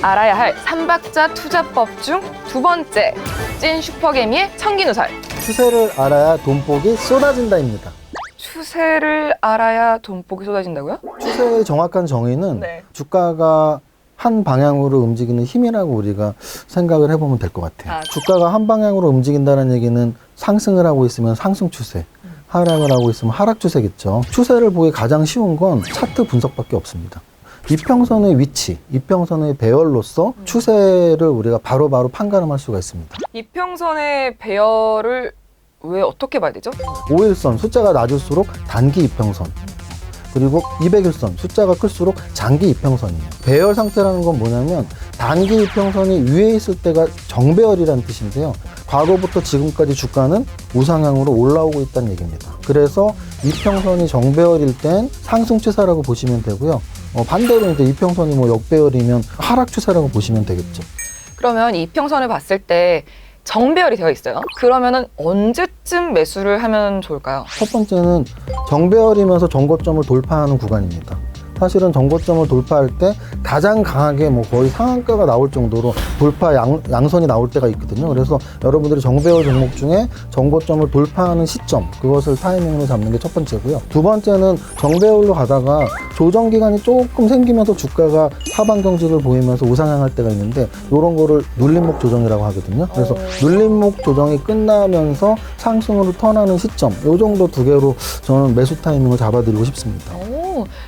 알아야 할 삼박자 투자법 중 두 번째, 찐 슈퍼개미의 청기누설. 추세를 알아야 돈복이 쏟아진다입니다. 추세를 알아야 돈복이 쏟아진다고요? 추세의 정확한 정의는 네. 주가가 한 방향으로 움직이는 힘이라고 우리가 생각을 해보면 될 것 같아요. 주가가 한 방향으로 움직인다는 얘기는 상승을 하고 있으면 상승 추세, 하락을 하고 있으면 하락 추세겠죠. 추세를 보기 가장 쉬운 건 차트 분석밖에 없습니다. 이평선의 위치, 이평선의 배열로서 추세를 우리가 바로바로 판가름할 수가 있습니다. 이평선의 배열을 왜 어떻게 봐야 되죠? 5일선 숫자가 낮을수록 단기 이평선, 그리고 200일선 숫자가 클수록 장기 이평선이에요. 배열 상태라는 건 뭐냐면 단기 이평선이 위에 있을 때가 정배열이라는 뜻인데요. 과거부터 지금까지 주가는 우상향으로 올라오고 있다는 얘기입니다. 그래서 이평선이 정배열일 땐 상승 추세라고 보시면 되고요. 반대로 이제 이평선이 뭐 역배열이면 하락 추세라고 보시면 되겠죠. 그러면 이평선을 봤을 때 정배열이 되어 있어요. 그러면은 언제쯤 매수를 하면 좋을까요? 첫 번째는 정배열이면서 정고점을 돌파하는 구간입니다. 사실은 정고점을 돌파할 때 가장 강하게 뭐 거의 상한가가 나올 정도로 돌파 양선이 나올 때가 있거든요. 그래서 여러분들이 정배열 종목 중에 정고점을 돌파하는 시점, 그것을 타이밍으로 잡는 게 첫 번째고요. 두 번째는 정배열로 가다가 조정 기간이 조금 생기면서 주가가 하방 경직을 보이면서 우상향할 때가 있는데 이런 거를 눌림목 조정이라고 하거든요. 그래서 눌림목 조정이 끝나면서 상승으로 턴하는 시점, 이 정도 두 개로 저는 매수 타이밍을 잡아드리고 싶습니다.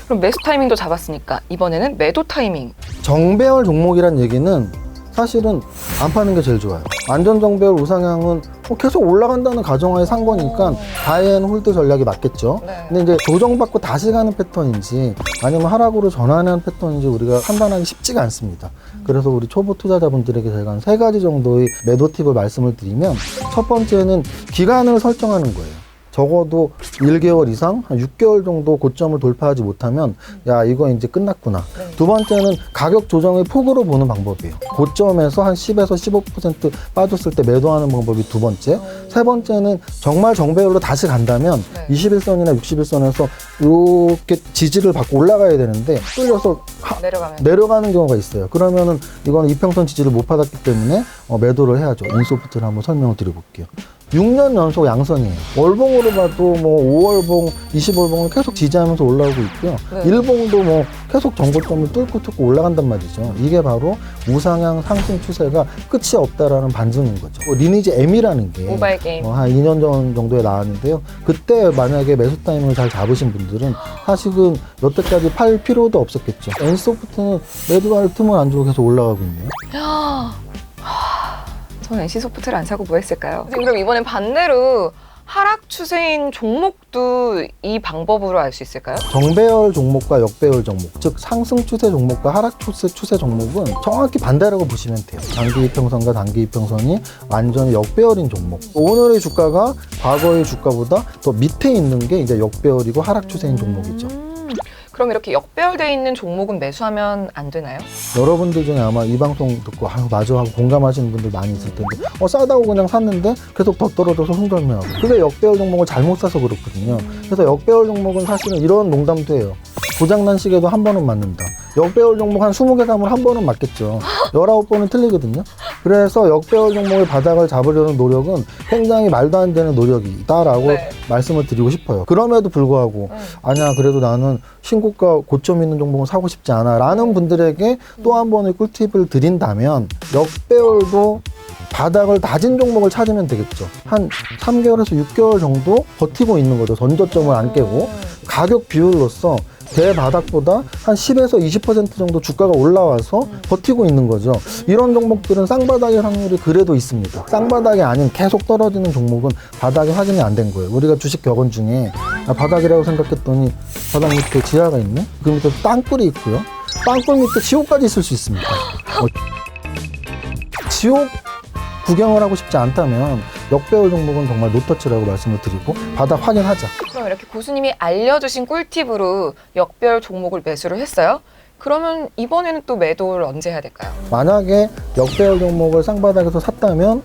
그럼 매수 타이밍도 잡았으니까 이번에는 매도 타이밍. 정배열 종목이란 얘기는 사실은 안 파는 게 제일 좋아요. 완전 정배열 우상향은 계속 올라간다는 가정하에 산 거니까 바이앤 홀드 전략이 맞겠죠. 네. 근데 이제 조정받고 다시 가는 패턴인지 아니면 하락으로 전환하는 패턴인지 우리가 판단하기 쉽지가 않습니다. 그래서 우리 초보 투자자분들에게 제가 한 3가지 정도의 매도 팁을 말씀을 드리면, 첫 번째는 기간을 설정하는 거예요. 적어도 1개월 이상, 한 6개월 정도 고점을 돌파하지 못하면 야, 이거 이제 끝났구나. 두 번째는 가격 조정의 폭으로 보는 방법이에요. 고점에서 한 10에서 15% 빠졌을 때 매도하는 방법이 두 번째. 세 번째는 정말 정배열로 다시 간다면 21선이나 61선에서 이렇게 지지를 받고 올라가야 되는데 끌려서 내려가는 경우가 있어요. 그러면은 이거는 이평선 지지를 못 받았기 때문에 매도를 해야죠. 인소프트를 한번 설명을 드려볼게요. 6년 연속 양선이에요. 월봉으로 봐도 뭐 5월봉, 20월봉을 계속 지지하면서 올라오고 있고요. 일봉도 뭐 계속 정고점을 뚫고 올라간단 말이죠. 이게 바로 우상향 상승 추세가 끝이 없다라는 반증인 거죠. 리니지 M이라는 게 모바일 게임 한 2년 전 정도에 나왔는데요. 그때 만약에 매수 타이밍을 잘 잡으신 분들은 사실은 여태까지 팔 필요도 없었겠죠. N소프트는 매도할 틈을 안 주고 계속 올라가고 있네요. 저는 NC소프트를 안 사고 뭐 했을까요? 그럼 이번엔 반대로 하락 추세인 종목도 이 방법으로 알 수 있을까요? 정배열 종목과 역배열 종목, 즉 상승 추세 종목과 하락 추세 종목은 정확히 반대라고 보시면 돼요. 단기 이평선과 단기 이평선이 완전히 역배열인 종목. 오늘의 주가가 과거의 주가보다 더 밑에 있는 게 이제 역배열이고 하락 추세인 종목이죠. 그럼 이렇게 역배열돼 있는 종목은 매수하면 안 되나요? 여러분들 중에 아마 이 방송 듣고 아유 맞아 하고 공감하시는 분들 많이 있을 텐데 싸다고 그냥 샀는데 계속 더 떨어져서 손절매하고, 그게 역배열 종목을 잘못 사서 그렇거든요. 그래서 역배열 종목은 사실은 이런 농담도 해요. 고장난 시계도 한 번은 맞는다. 역배열 종목 한 20개 가면 한 번은 맞겠죠. 19번은 틀리거든요. 그래서 역배열 종목의 바닥을 잡으려는 노력은 굉장히 말도 안 되는 노력이다라고 말씀을 드리고 싶어요. 그럼에도 불구하고 아니야, 그래도 나는 신고가 고점 있는 종목은 사고 싶지 않아 라는 분들에게 또 한 번의 꿀팁을 드린다면, 역배열도 바닥을 다진 종목을 찾으면 되겠죠. 한 3개월에서 6개월 정도 버티고 있는 거죠. 전저점을 안 깨고. 가격 비율로서 대바닥보다 한 10에서 20% 정도 주가가 올라와서 버티고 있는 거죠. 이런 종목들은 쌍바닥의 확률이 그래도 있습니다. 쌍바닥이 아닌 계속 떨어지는 종목은 바닥이 확인이 안 된 거예요. 우리가 주식 격언 중에 바닥이라고 생각했더니 바닥 밑에 지하가 있네? 그 밑에 땅굴이 있고요. 땅굴 밑에 지옥까지 있을 수 있습니다. 지옥 구경을 하고 싶지 않다면 역배열 종목은 정말 노터치라고 말씀을 드리고 바닥 확인하자. 그럼 이렇게 고수님이 알려주신 꿀팁으로 역배열 종목을 매수를 했어요? 그러면 이번에는 또 매도를 언제 해야 될까요? 만약에 역배열 종목을 쌍바닥에서 샀다면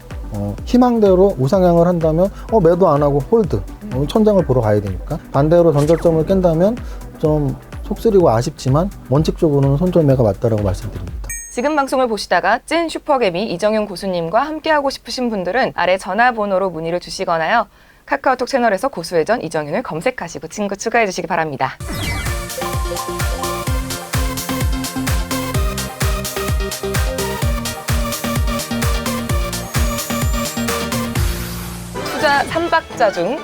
희망대로 우상향을 한다면 매도 안 하고 홀드, 천장을 보러 가야 되니까. 반대로 전저점을 깬다면 좀 속쓰리고 아쉽지만 원칙적으로는 손절매가 맞다라고 말씀드립니다. 지금 방송을 보시다가 찐 슈퍼개미 이정윤 고수님과 함께하고 싶으신 분들은 아래 전화번호로 문의를 주시거나요. 카카오톡 채널에서 고수회전 이정윤을 검색하시고 친구 추가해 주시기 바랍니다. 투자 3박자 중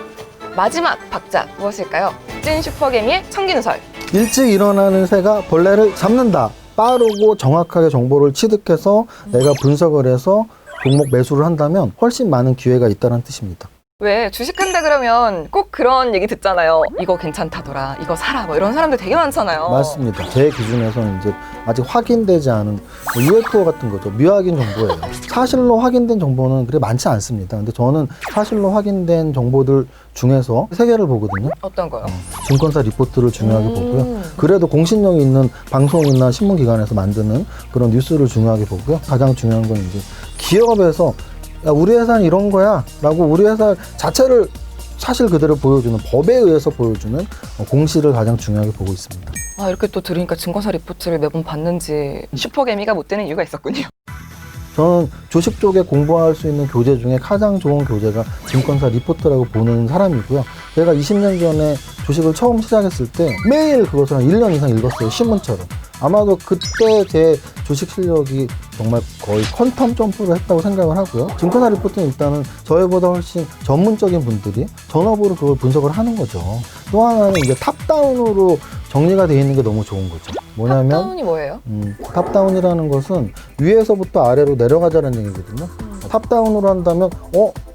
마지막 박자 무엇일까요? 찐 슈퍼개미의 청기누설. 일찍 일어나는 새가 벌레를 잡는다. 빠르고 정확하게 정보를 취득해서 내가 분석을 해서 종목 매수를 한다면 훨씬 많은 기회가 있다는 뜻입니다. 왜 주식한다 그러면 꼭 그런 얘기 듣잖아요. 이거 괜찮다더라. 이거 사라. 뭐 이런 사람들 되게 많잖아요. 맞습니다. 제 기준에서는 이제 아직 확인되지 않은 UFO 같은 거죠. 미확인 정보예요. 사실로 확인된 정보는 그렇게 많지 않습니다. 근데 저는 사실로 확인된 정보들 중에서 세 개를 보거든요. 어떤 거요? 증권사 리포트를 중요하게 보고요. 그래도 공신력이 있는 방송이나 신문기관에서 만드는 그런 뉴스를 중요하게 보고요. 가장 중요한 건 이제 기업에서 야, 우리 회사는 이런 거야 라고 우리 회사 자체를 사실 그대로 보여주는, 법에 의해서 보여주는 공시를 가장 중요하게 보고 있습니다. 아, 이렇게 또 들으니까 증권사 리포트를 매번 봤는지 슈퍼개미가 못 되는 이유가 있었군요. 저는 주식 쪽에 공부할 수 있는 교재 중에 가장 좋은 교재가 증권사 리포트라고 보는 사람이고요. 제가 20년 전에 주식을 처음 시작했을 때 매일 그것을 한 1년 이상 읽었어요. 신문처럼. 아마도 그때 제 주식 실력이 정말 거의 퀀텀 점프를 했다고 생각을 하고요. 증권사 리포트는 일단은 저희보다 훨씬 전문적인 분들이 전업으로 그걸 분석을 하는 거죠. 또 하나는 이제 탑다운으로 정리가 되어 있는 게 너무 좋은 거죠. 뭐냐면 탑다운이 뭐예요? 탑다운이라는 것은 위에서부터 아래로 내려가자는 얘기거든요. 탑다운으로 한다면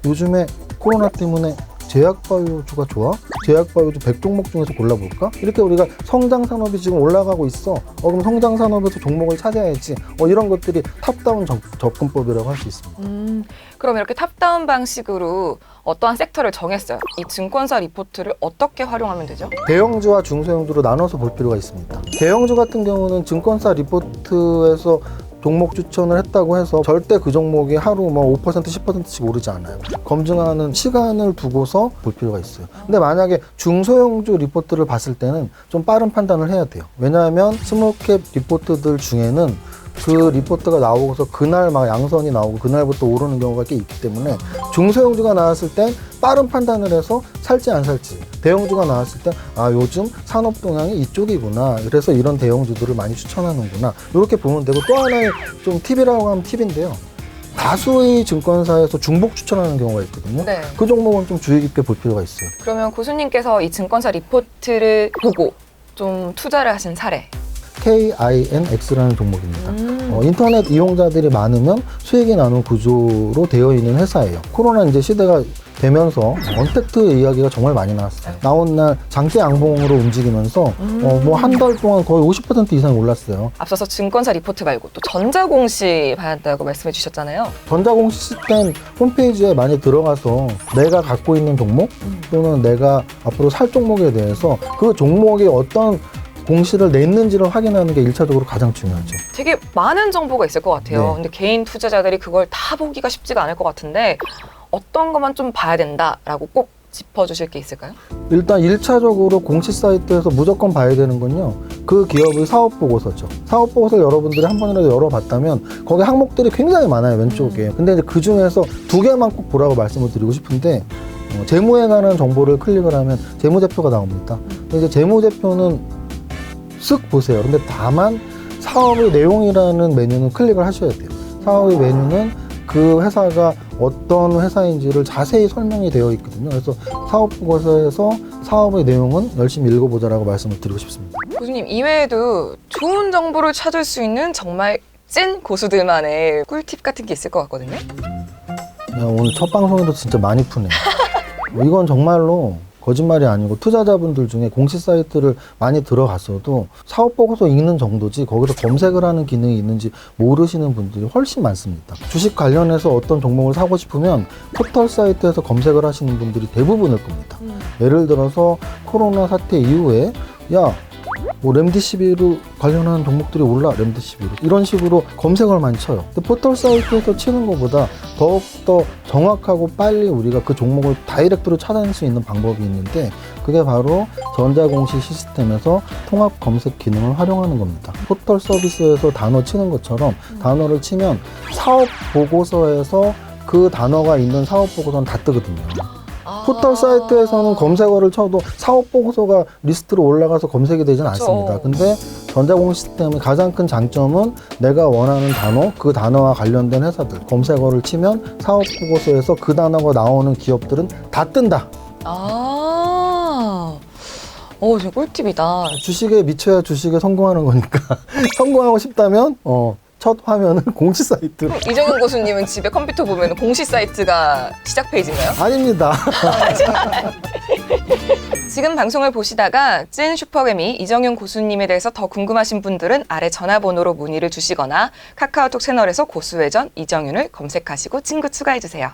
요즘에 코로나 때문에 제약바이오주가 좋아? 제약바이오주 100종목 중에서 골라볼까? 이렇게 우리가 성장산업이 지금 올라가고 있어. 그럼 성장산업에서 종목을 찾아야지. 이런 것들이 탑다운 접근법이라고 할 수 있습니다. 그럼 이렇게 탑다운 방식으로 어떠한 섹터를 정했어요. 이 증권사 리포트를 어떻게 활용하면 되죠? 대형주와 중소형주로 나눠서 볼 필요가 있습니다. 대형주 같은 경우는 증권사 리포트에서 종목 추천을 했다고 해서 절대 그 종목이 하루 5%, 10%씩 오르지 않아요. 검증하는 시간을 두고서 볼 필요가 있어요. 근데 만약에 중소형주 리포트를 봤을 때는 좀 빠른 판단을 해야 돼요. 왜냐하면 스몰캡 리포트들 중에는 그 리포트가 나오고서 그날 막 양선이 나오고 그날부터 오르는 경우가 꽤 있기 때문에 중소형주가 나왔을 때 빠른 판단을 해서 살지 안 살지, 대형주가 나왔을 때 요즘 산업 동향이 이쪽이구나, 그래서 이런 대형주들을 많이 추천하는구나, 이렇게 보면 되고, 또 하나의 좀 팁이라고 하면 팁인데요. 다수의 증권사에서 중복 추천하는 경우가 있거든요. 네. 그 종목은 좀 주의 깊게 볼 필요가 있어요. 그러면 고수님께서 이 증권사 리포트를 보고 좀 투자를 하신 사례. KINX라는 종목입니다. 인터넷 이용자들이 많으면 수익이 나는 구조로 되어 있는 회사예요. 코로나 이제 시대가 되면서 언택트 이야기가 정말 많이 나왔어요. 나온 날 장대 양봉으로 움직이면서 한 달 동안 거의 50% 이상 올랐어요. 앞서서 증권사 리포트 말고 또 전자공시 봐야 한다고 말씀해 주셨잖아요. 전자공시 시스템 홈페이지에 많이 들어가서 내가 갖고 있는 종목 또는 내가 앞으로 살 종목에 대해서 그 종목이 어떤 공시를 냈는지를 확인하는 게 1차적으로 가장 중요하죠. 되게 많은 정보가 있을 것 같아요. 네. 근데 개인 투자자들이 그걸 다 보기가 쉽지가 않을 것 같은데 어떤 것만 좀 봐야 된다라고 꼭 짚어주실 게 있을까요? 일단 1차적으로 공시 사이트에서 무조건 봐야 되는 건요, 그 기업의 사업보고서죠. 사업보고서를 여러분들이 한 번이라도 열어봤다면 거기 항목들이 굉장히 많아요, 왼쪽에. 근데 이제 그 중에서 2개만 꼭 보라고 말씀을 드리고 싶은데, 재무에 관한 정보를 클릭을 하면 재무제표가 나옵니다. 근데 이제 재무제표는 쓱 보세요. 근데 다만 사업의 내용이라는 메뉴는 클릭을 하셔야 돼요. 사업의 메뉴는 그 회사가 어떤 회사인지를 자세히 설명이 되어 있거든요. 그래서 사업보고서에서 사업의 내용은 열심히 읽어보자라고 말씀을 드리고 싶습니다. 고수님 이외에도 좋은 정보를 찾을 수 있는 정말 찐 고수들만의 꿀팁 같은 게 있을 것 같거든요. 오늘 첫 방송에도 진짜 많이 푸네요. 이건 정말로 거짓말이 아니고 투자자분들 중에 공시 사이트를 많이 들어갔어도 사업보고서 읽는 정도지 거기서 검색을 하는 기능이 있는지 모르시는 분들이 훨씬 많습니다. 주식 관련해서 어떤 종목을 사고 싶으면 포털 사이트에서 검색을 하시는 분들이 대부분일 겁니다. 예를 들어서 코로나 사태 이후에 뭐 렘디시비루 관련한 종목들이 올라 렘디시비루 이런 식으로 검색을 많이 쳐요. 근데 포털 사이트에서 치는 것보다 더욱더 정확하고 빨리 우리가 그 종목을 다이렉트로 찾아낼 수 있는 방법이 있는데 그게 바로 전자공시 시스템에서 통합 검색 기능을 활용하는 겁니다. 포털 서비스에서 단어 치는 것처럼 단어를 치면 사업 보고서에서 그 단어가 있는 사업 보고서는 다 뜨거든요. 포털 사이트에서는 검색어를 쳐도 사업 보고서가 리스트로 올라가서 검색이 되진 않습니다. 근데 전자공시 시스템의 가장 큰 장점은 내가 원하는 단어, 그 단어와 관련된 회사들 검색어를 치면 사업 보고서에서 그 단어가 나오는 기업들은 다 뜬다. 저 꿀팁이다. 주식에 미쳐야 주식에 성공하는 거니까 성공하고 싶다면 첫 화면은 공시 사이트로. 이정현 고수님은 집에 컴퓨터 보면 공시 사이트가 시작 페이지인가요? 아닙니다. 지금 방송을 보시다가 찐 슈퍼개미 이정윤 고수님에 대해서 더 궁금하신 분들은 아래 전화번호로 문의를 주시거나 카카오톡 채널에서 고수회전 이정윤을 검색하시고 친구 추가해주세요.